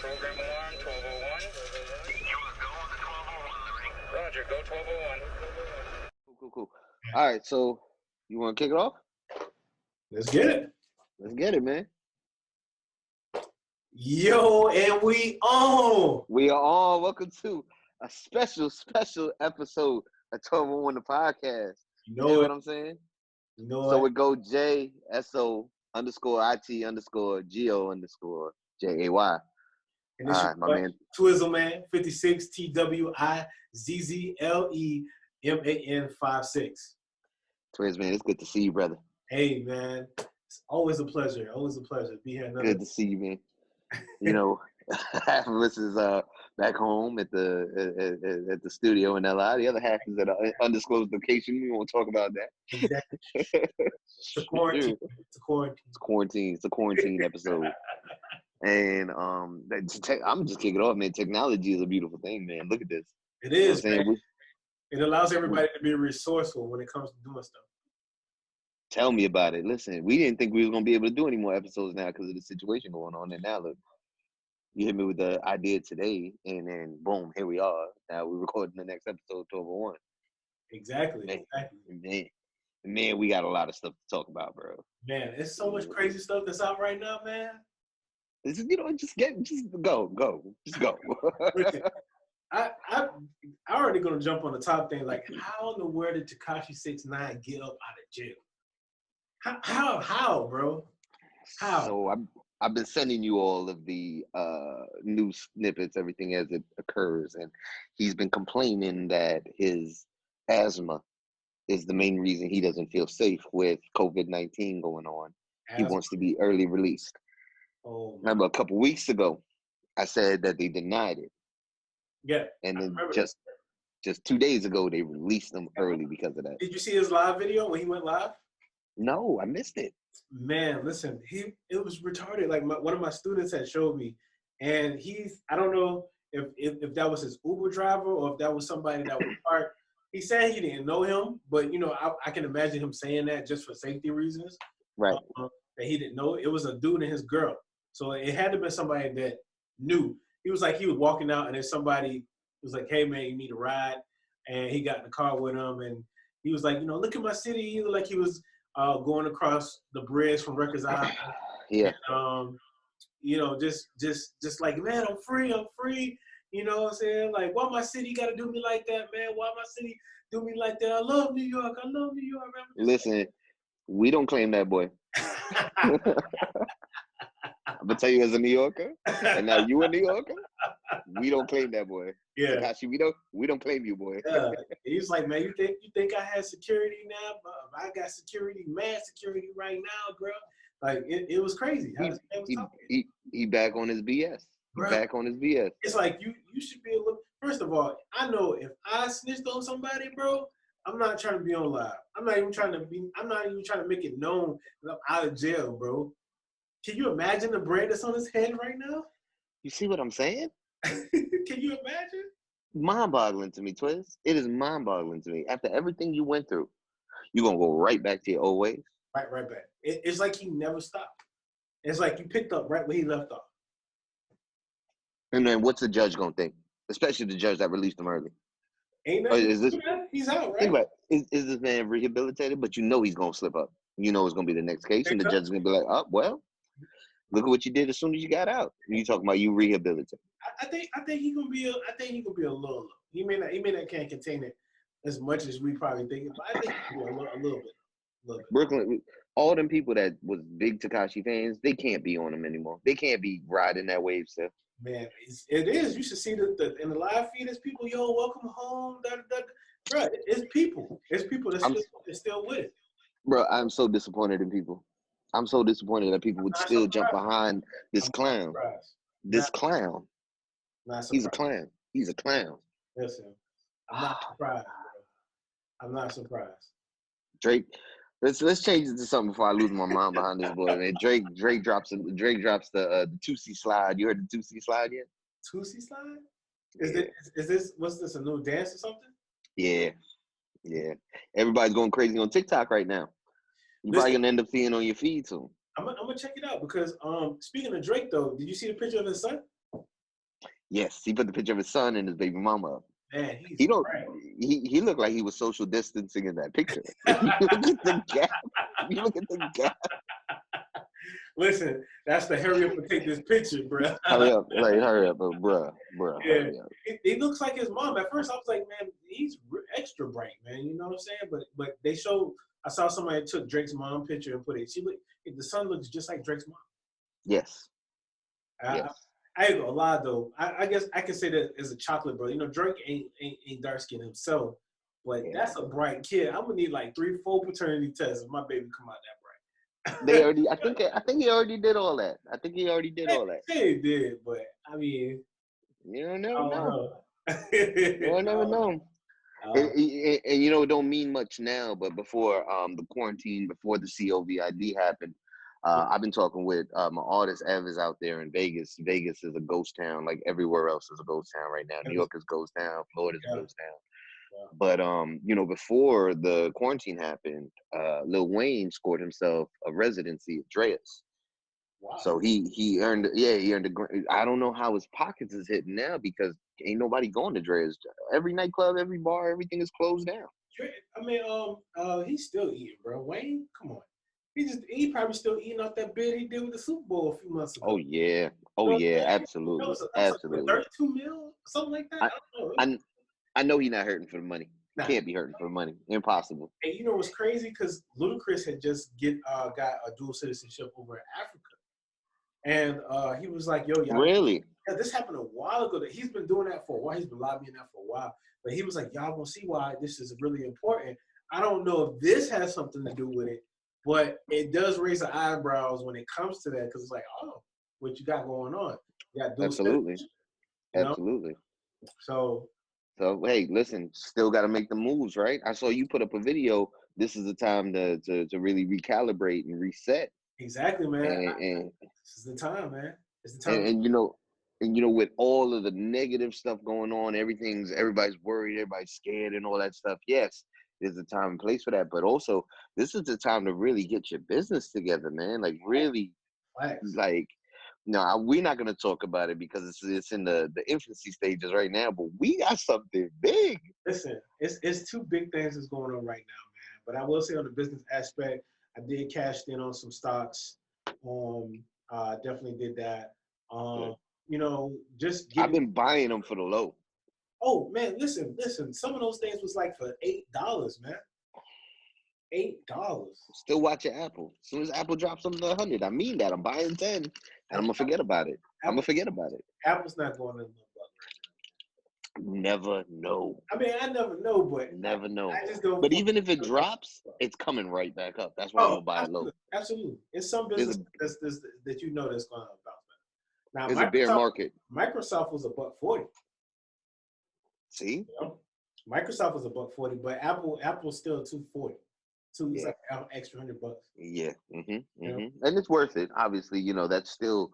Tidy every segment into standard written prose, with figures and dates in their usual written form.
Program alarm 1201. You will go on the 1201, Liberty. Roger, go 1201. Cool. All right, so you want to kick it off? Let's get it. Let's get it, man. Yo, and we on. We are on. Welcome to a special episode of 1201 the podcast. You know what I'm saying? You know so what? it go JSO_IT_GO_JAY. And this my man. Twizzle Man, 56 TWIZZLEMAN56. Twiz, man, it's good to see you, brother. Hey, man. It's always a pleasure. Always a pleasure to be here. Good to see you, man. You know, half of us is back home at the studio in LI. The other half is at an undisclosed location. We won't talk about that. Exactly. It's a quarantine. It's a quarantine episode. And I'm just kicking it off, man. Technology is a beautiful thing, man. Look at this. It is, you know man. It allows everybody to be resourceful when it comes to doing stuff. Tell me about it. Listen, we didn't think we was gonna be able to do any more episodes now because of the situation going on. And now look, you hit me with the idea today, and then boom, here we are. Now we're recording the next episode, 1201. Exactly. Man, we got a lot of stuff to talk about, bro. Man, it's so much crazy stuff that's out right now, man. Just go. I already gonna jump on the top thing. Like, how in the world did Tekeisha 6ix9ine get up out of jail? How, bro? How? So I've been sending you all of the news snippets, everything as it occurs, and he's been complaining that his asthma is the main reason he doesn't feel safe with COVID-19 going on. He wants to be early released. Oh, remember a couple weeks ago, I said that they denied it. Yeah. And then just 2 days ago, they released him early because of that. Did you see his live video when he went live? No, I missed it. Man, listen, it was retarded. Like one of my students had showed me, and I don't know if that was his Uber driver or if that was somebody that was parked. He said he didn't know him, but I can imagine him saying that just for safety reasons. Right. That he didn't know. It was a dude and his girl. So it had to be somebody that knew. He was walking out, and then somebody was like, "Hey man, you need a ride?" And he got in the car with him, and he was like, "Look at my city." He looked like he was going across the bridge from Rikers Island. Yeah. And, just like, man, I'm free. You know what I'm saying? Like, why my city got to do me like that, man? Why my city do me like that? I love New York, man. Listen, we don't claim that boy. I'm gonna tell you as a New Yorker, and now you a New Yorker, we don't claim that boy. Yeah. Tekashi, we don't claim you, boy. Yeah. He's like, man, you think I had security now? But I got security, mad security right now, bro. Like it was crazy. He back on his BS. Back on his BS. It's like you should be able. First of all, I know if I snitched on somebody, bro, I'm not trying to be on live. I'm not even trying to make it known that I'm out of jail, bro. Can you imagine the brand that's on his head right now? You see what I'm saying? Can you imagine? Mind-boggling to me, Twiz. It is mind-boggling to me. After everything you went through, you're going to go right back to your old ways? Right back. It's like he never stopped. It's like you picked up right where he left off. And then what's the judge going to think? Especially the judge that released him early. Ain't nothing. He's out, right? Think about it. Is this man rehabilitated? But he's going to slip up. It's going to be the next case, and the judge is going to be like, oh, well, look at what you did as soon as you got out. You talking about you rehabilitated? I think he gonna be a little low. He may not can't contain it as much as we probably think, but I think he can be a little bit. Brooklyn, all them people that was big Tekeisha fans, they can't be on him anymore. They can't be riding that wave still. Man, it is. You should see in the live feed. There's people, yo, welcome home. Bro, it's people. It's people that's still with it. Bro, I'm so disappointed in people. I'm so disappointed that people would still jump behind this clown. This clown. He's a clown. He's a clown. Listen, I'm not surprised, bro. I'm not surprised. Drake, let's change it to something before I lose my mind behind this boy, man. Drake drops the 2C slide. You heard the 2C slide yet? 2C slide? Is this what's this, a new dance or something? Yeah. Everybody's going crazy on TikTok right now. You're probably gonna end up seeing on your feed soon. I'm gonna check it out because speaking of Drake though, did you see the picture of his son? Yes, he put the picture of his son and his baby mama up. Man, he's He don't. right. He looked like he was social distancing in that picture. If you look at the gap. If you look at the gap. Listen, that's the hurry up and take this picture, bro. Hurry up, bruh, Yeah, hurry up. he looks like his mom. At first, I was like, man, he's extra bright, man. You know what I'm saying? But they showed. I saw somebody took Drake's mom picture and put it. The son looks just like Drake's mom. Yes. I ain't gonna lie though. I guess I can say that as a chocolate brother. You know, Drake ain't dark skinned himself, but that's a bright kid. I'm gonna need like 3-4 paternity tests if my baby come out that bright. They already. I think he already did all that. I think he already did all that. He did, but I mean, You don't never know. You You never know. And you know, it don't mean much now, but before the quarantine, before the COVID happened, I've been talking with my artist Ev out there in Vegas. Vegas is a ghost town, like everywhere else is a ghost town right now. New York is a ghost town, Florida's a ghost town. Yeah. But you know, before the quarantine happened, Lil Wayne scored himself a residency at Dreas. Wow. So he earned I don't know how his pockets is hitting now because ain't nobody going to Dre's. Every nightclub, every bar, everything is closed down. I mean, he's still eating, bro. Wayne, come on. He probably still eating off that bid he did with the Super Bowl a few months ago. Oh yeah, absolutely, absolutely. 32 mil, something like that. I don't know. I know he's not hurting for the money. Nah. Can't be hurting for the money. Impossible. And you know what's crazy? Because Ludacris had just got a dual citizenship over in Africa. And he was like, yo, y'all. Really? Yeah, this happened a while ago. He's been doing that for a while. He's been lobbying that for a while. But he was like, y'all gonna see why this is really important. I don't know if this has something to do with it, but it does raise the eyebrows when it comes to that because it's like, oh, what you got going on? You got absolutely. Absolutely. So hey, listen, still got to make the moves, right? I saw you put up a video. This is the time to really recalibrate and reset. Exactly, man. And this is the time, man. It's the time. And you know, with all of the negative stuff going on, everybody's worried, everybody's scared, and all that stuff. Yes, there's a time and place for that, but also this is the time to really get your business together, man. Like really, like. No, we're not going to talk about it because it's in the infancy stages right now. But we got something big. Listen, it's two big things that's going on right now, man. But I will say on the business aspect, I did cash in on some stocks. Definitely did that. You know, I've been buying them for the low. Oh man, listen. Some of those things was like for $8, man. $8. Still watching Apple. As soon as Apple drops something to 100, I mean that. I'm buying 10, and I'm gonna forget about it. Apple's not going to the buck right now. Never know. I mean, I never know, but never know. I just don't. But even if it drops, it's coming right back up. That's why I'm gonna buy it low. Absolutely, it's some business that you know that's going to bounce back. Now, it's a bear market. Microsoft was $140. See, you know? Microsoft was $140, but Apple's still $240. It's like an extra $100. Yeah, and it's worth it. Obviously, you know that's still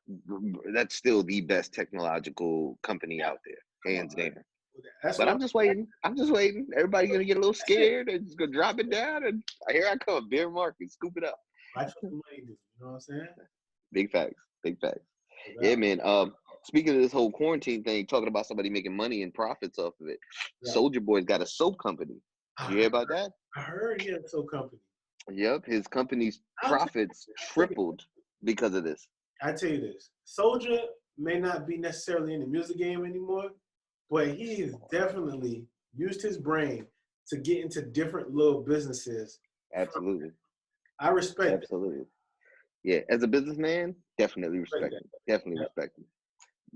the best technological company out there, hands down. But I'm just waiting. Everybody's gonna get a little scared and just gonna drop it down, and here I come, bear market, scoop it up. Watch what the money do. You know what I'm saying? Big facts. Yeah, man. Speaking of this whole quarantine thing, talking about somebody making money and profits off of it, Soulja Boy's got a soap company. You hear about that? I heard he had a soap company. Yep, his company's profits tripled because of this. I tell you this, Soulja may not be necessarily in the music game anymore, but he has definitely used his brain to get into different little businesses. Absolutely. I respect it. Absolutely. Yeah, as a businessman, definitely respect him. Definitely respect him.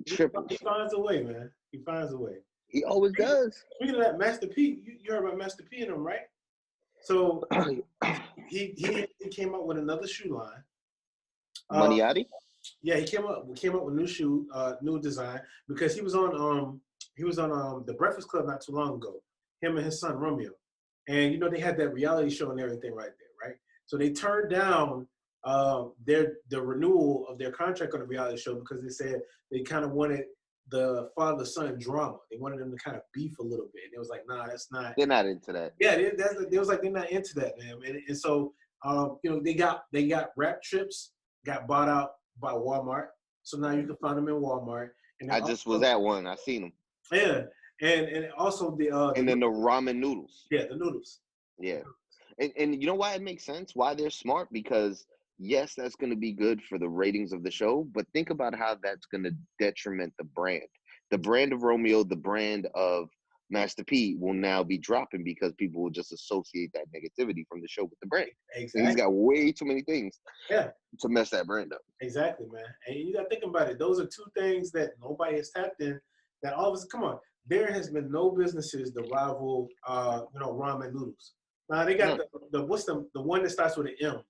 Triples. He finds a way, man. He finds a way. He always does. Speaking of that, Master P, you heard about Master P and him, right? So he came up with another shoe line. Maniati? Yeah, he came up with new design because he was on the Breakfast Club not too long ago. Him and his son Romeo, and you know they had that reality show and everything right there, right? So they turned down the renewal of their contract on the reality show because they said they kind of wanted the father-son drama. They wanted them to kind of beef a little bit. And it was like, nah, that's not. They're not into that. Yeah, they was like, they're not into that, man. And so, you know, they got rap trips, got bought out by Walmart. So now you can find them in Walmart. And then I just was also, at one. I seen them. yeah, and also And then the ramen noodles. yeah, the noodles. Yeah. And you know why it makes sense? Why they're smart? Because yes, that's going to be good for the ratings of the show, but think about how that's going to detriment the brand. The brand of Romeo, the brand of Master P will now be dropping because people will just associate that negativity from the show with the brand. And he's Exactly. got way too many things Yeah, to mess that brand up. exactly, man. And you got to think about it. Those are two things that nobody has tapped in. That all of us, come on, there has been no businesses that rival, ramen noodles. Now they got No, the what's the one that starts with an M.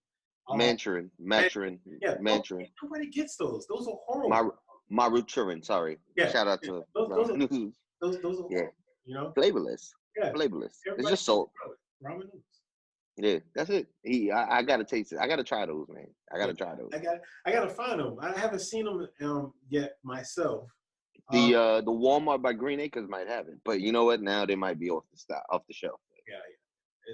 Um, Mandarin, yeah, Mandarin. nobody gets those. Those are horrible. Mar Maruchurin, sorry. Yeah, Shout out yeah. to Those are noodles. those are Yeah, horrible. You know, flavorless, yeah. flavorless. It's Everybody just salt. ramen noodles. Yeah, that's it. I gotta taste it. I gotta try those, man. I Yeah, gotta try those. I gotta find them. I haven't seen them yet myself. Um, The Walmart by Green Acres might have it, but you know what? Now they might be off the shelf. yeah,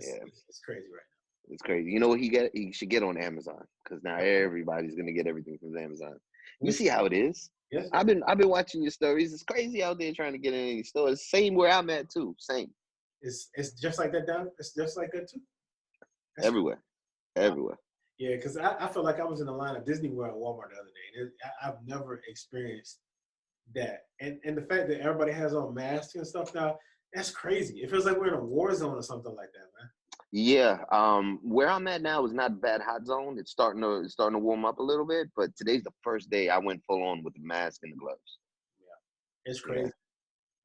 Yeah, it's crazy right it's crazy. You know what he should get on Amazon because now now. everybody's gonna get everything from Amazon. You Yes, see how it is. yes, I've been watching your stories. It's crazy out there trying to get in any stores. Same where I'm at too. Same it's just like that down. It's just like that too. That's everywhere, everywhere. yeah, because I felt like I was in the line of Disney World at Walmart the other day. I've never experienced that, and the fact that everybody has on masks and stuff now, that's crazy. It feels like we're in a war zone or something like that, man. Yeah, where I'm at now is not a bad hot zone. It's starting to warm up a little bit, but today's the first day I went full on with the mask and the gloves. Yeah, it's Yeah, crazy.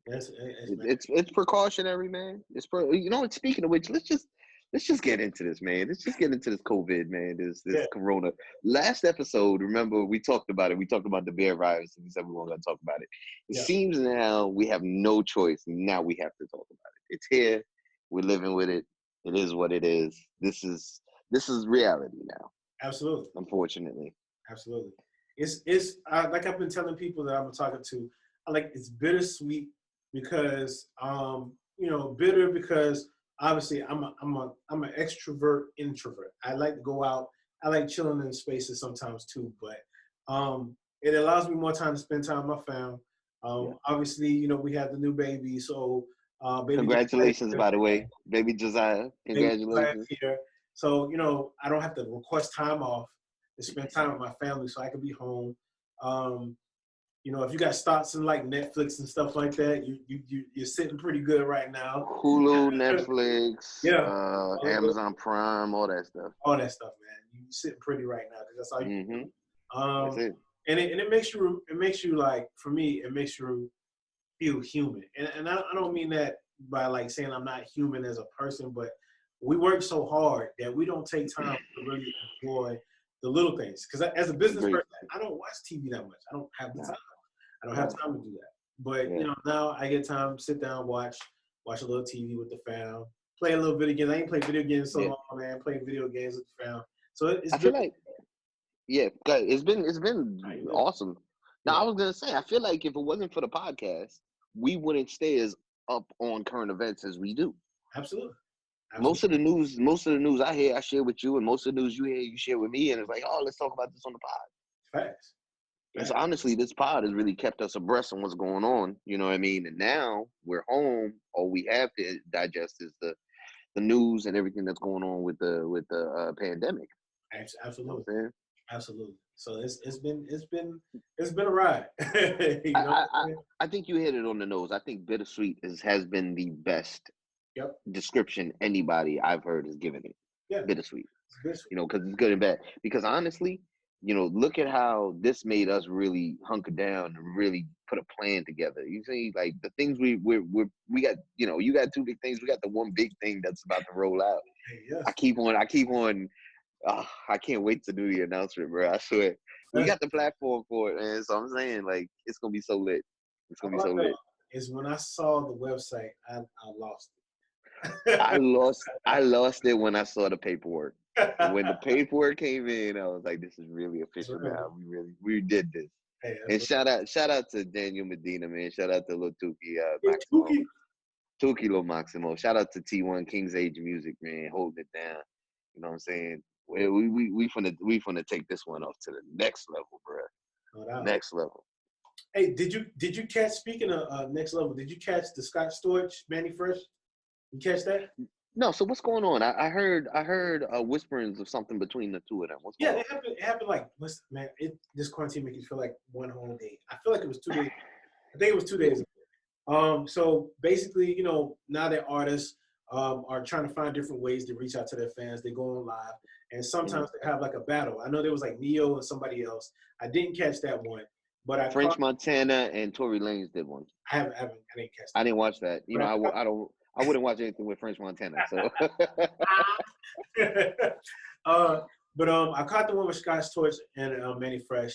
It's it's precautionary, man. Speaking of which, let's just get into this, man. Let's just get into this COVID, man. This yeah, Corona. Last episode, remember we talked about it. We talked about the bear virus, and we said we weren't gonna talk about it. It yeah, seems now we have no choice. Now we have to talk about it. It's here. We're living with it. It is what it is. This is reality now, absolutely. unfortunately. Absolutely. It's like I've been telling people that I'm talking to. I like it's bittersweet because bitter because obviously I'm an extrovert introvert. I like to go out. I like chilling in spaces sometimes too, but it allows me more time to spend time with my fam. Yeah. Obviously, we have the new baby, so baby Congratulations, by the way, baby Josiah. baby class Congratulations. here. So, I don't have to request time off to spend time with my family so I can be home. Um, if you got stocks in like Netflix and stuff like that, you're sitting pretty good right now. Hulu, Netflix, Yeah, Amazon Prime, all that stuff. all that stuff, man. You're sitting pretty right now because that's all you Hmm. do. That's it. And it makes you like, for me, it makes you feel human. And I don't mean that by like saying I'm not human as a person, but we work so hard that we don't take time to really enjoy the little things. Because as a business Great. person, I don't watch TV that much. I don't have the Nah, time. I don't have nah, time to do that. But yeah. now I get time, sit down, watch a little TV with the fam, play a little video games. I ain't played video games so Yeah. long, man. Playing video games with the fam. So it's I feel good. like, yeah, it's been How you live? awesome. Now, Yeah, I was gonna say, I feel like if it wasn't for the podcast, we wouldn't stay as up on current events as we do. absolutely, Most absolutely. of the news I hear, I share with you, and most of the news you hear, you share with me, and it's like, oh, let's talk about this on the pod. Facts. And so Facts. honestly, this pod has really kept us abreast on what's going on. You know what I mean? And now we're home. All we have to digest is the news and everything that's going on with the pandemic. You know Absolutely. what I'm saying? Absolutely. So it's been a ride. you I, know what I I'm I saying? I think you hit it on the nose. I think bittersweet has been the best Yep. description anybody I've heard has given it. Yeah. Bittersweet. It's bittersweet. Because it's good and bad. Because honestly, look at how this made us really hunker down and really put a plan together. You see, like the things we got. You got two big things. We got the one big thing that's about to roll out. Hey, I yes. keep on. I can't wait to do the announcement, bro. I swear. We Yes. got the platform for it, man. So I'm saying, like, it's gonna be so lit. It's How gonna be so about that? lit. Is when I saw the website, I lost I it. lost it when I saw the paperwork. When the That's paperwork came in, I was like, "This is really official real. now. We did this." Hey, that's And real. shout out to Daniel Medina, man. Shout out to Lil Tuki Hey, Maximo, Tuki. Tuki Lil Maximo. Shout out to T1 King's Age Music, man, holding it down. You know what I'm saying? We finna take this one off to the next level, bro. No doubt. Next level. Hey, did you catch, speaking of next level, did you catch the Scott Storch, Manny Fresh? You catch that? No, so what's going on? I heard whisperings of something between the two of them. What's Yeah, going on? it happened like, listen, man, this quarantine makes you feel like one whole day. I feel like it was 2 days. I think it was 2 days. So basically, you know, now that artists are trying to find different ways to reach out to their fans, they go on live, and sometimes they have like a battle. I know there was like Neo and somebody else. I didn't catch that one, but French Montana and Tory Lanez did one. I didn't catch I that. didn't watch that. You But know, I wouldn't watch anything with French Montana. So I caught the one with Scott Storch and Manny Fresh.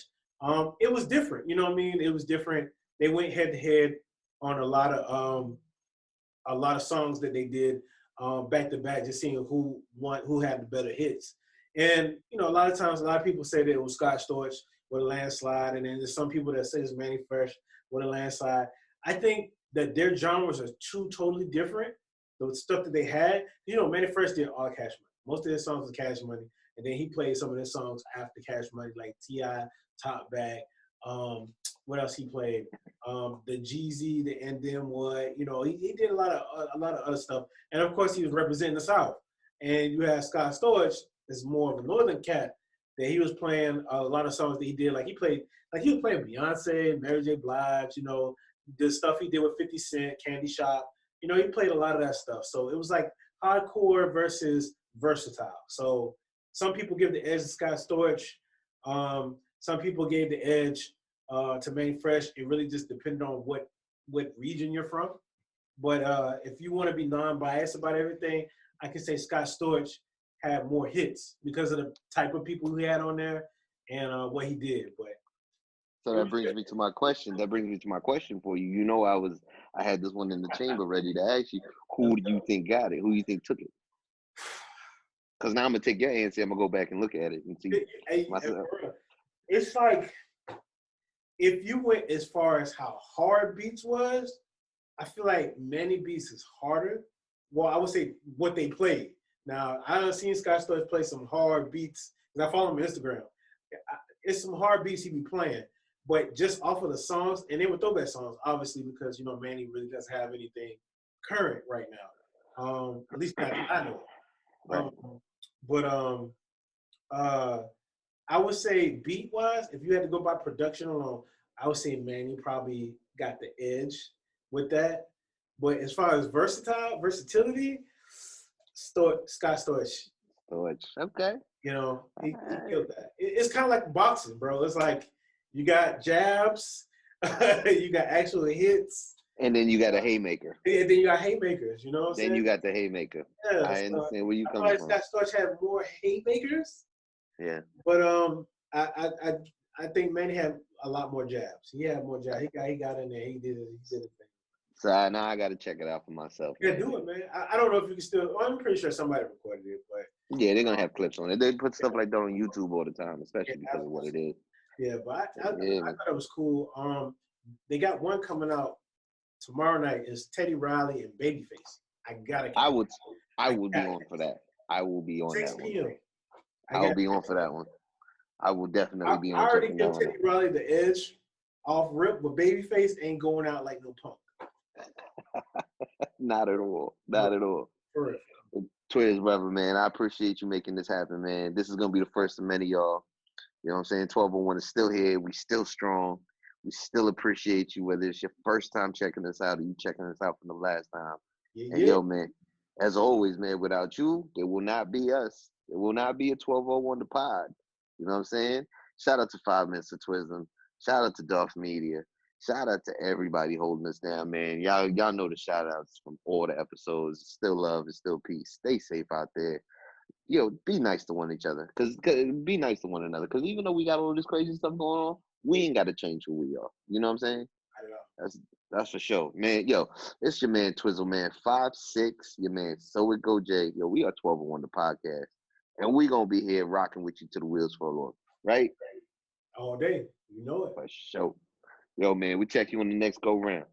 It was different, you know what I mean? It was different. They went head to head on a lot of songs that they did back to back, just seeing who had the better hits. And you know, a lot of times, a lot of people say that it was Scott Storch with a landslide, and then there's some people that say it's Manny Fresh with a landslide. I think that their genres are two totally different. The stuff that they had, you know, Manny Fresh did all Cash Money. Most of his songs was Cash Money, and then he played some of his songs after Cash Money, like T.I., Top Back. What else he played? The Jeezy, the And Then What. You know, he did a lot of other stuff, and of course he was representing the South. And you have Scott Storch, is more of a northern cat, that he was playing a lot of songs that he did. Like he was playing Beyonce, Mary J. Blige. You know, the stuff he did with 50 Cent, Candy Shop. You know, he played a lot of that stuff. So it was like hardcore versus versatile. So some people give the edge to Scott Storch. Some people gave the edge to Manny Fresh. It really just depended on what region you're from. But if you want to be non-biased about everything, I can say Scott Storch had more hits because of the type of people he had on there and what he did. But so that brings me to my question. That brings me to my question for you. You know, I had this one in the chamber ready to ask you, who do you think got it? Who do you think took it? Because now I'm gonna take your answer. I'm gonna go back and look at it and see myself. It's like, if you went as far as how hard Beats was, I feel like Manny Beats is harder. Well, I would say what they played. Now, I've seen Scott Storch play some hard beats, because I follow him on Instagram. It's some hard beats he be playing, but just off of the songs, and they were throwback songs, obviously, because, you know, Manny really doesn't have anything current right now. At least not that I know. Right. I would say beat-wise, if you had to go by production alone, I would say Manny probably got the edge with that. But as far as versatility, Scott Storch. Storch. Okay. You know, he killed that. It's kind of like boxing, bro. It's like you got jabs, you got actual hits. And then you got a haymaker. And then you got haymakers, you know what I'm saying? Then you got the haymaker. Yeah, I understand where you I coming thought from. Scott Storch had more haymakers. Yeah. But I think Manny had a lot more jabs. He had more jabs. He got in there. He did it. He did it. So now I got to check it out for myself. Yeah, do it, man. I don't know if you can still. Well, I'm pretty sure somebody recorded it, but yeah, they're gonna have clips on it. They put stuff like that on YouTube all the time, especially because of what it is. Yeah, but I thought it was cool. They got one coming out tomorrow night. It's Teddy Riley and Babyface. I will be on for that. I will be on 6 that p.m. one. I will be on for that one. I will definitely be on. I already give Teddy Riley the edge off rip, but Babyface ain't going out like no punk. Not at all. Not at all. For real. Twiz, brother, man, I appreciate you making this happen, man. This is going to be the first of many, y'all. You know what I'm saying? 1201 is still here. We still strong. We still appreciate you, whether it's your first time checking us out or you checking us out from the last time. Yeah, and yo, man, as always, man, without you, there will not be us. There will not be a 1201 The Pod. You know what I'm saying? Shout out to 5 Minutes of Twisdom. Shout out to Dolph Media. Shout out to everybody holding us down, man. Y'all know the shout outs from all the episodes. It's still love and still peace. Stay safe out there. Yo, be nice to one each other. Cause be nice to one another. Because even though we got all this crazy stuff going on, we ain't got to change who we are. You know what I'm saying? That's for sure. Man, yo, it's your man Twizzle, man. 5'6", your man So It Go Jay. Yo, we are 1201 The Podcast. And we going to be here rocking with you till the wheels fall off. Right? All day. You know it. For sure. Yo, man, we check you on the next go round.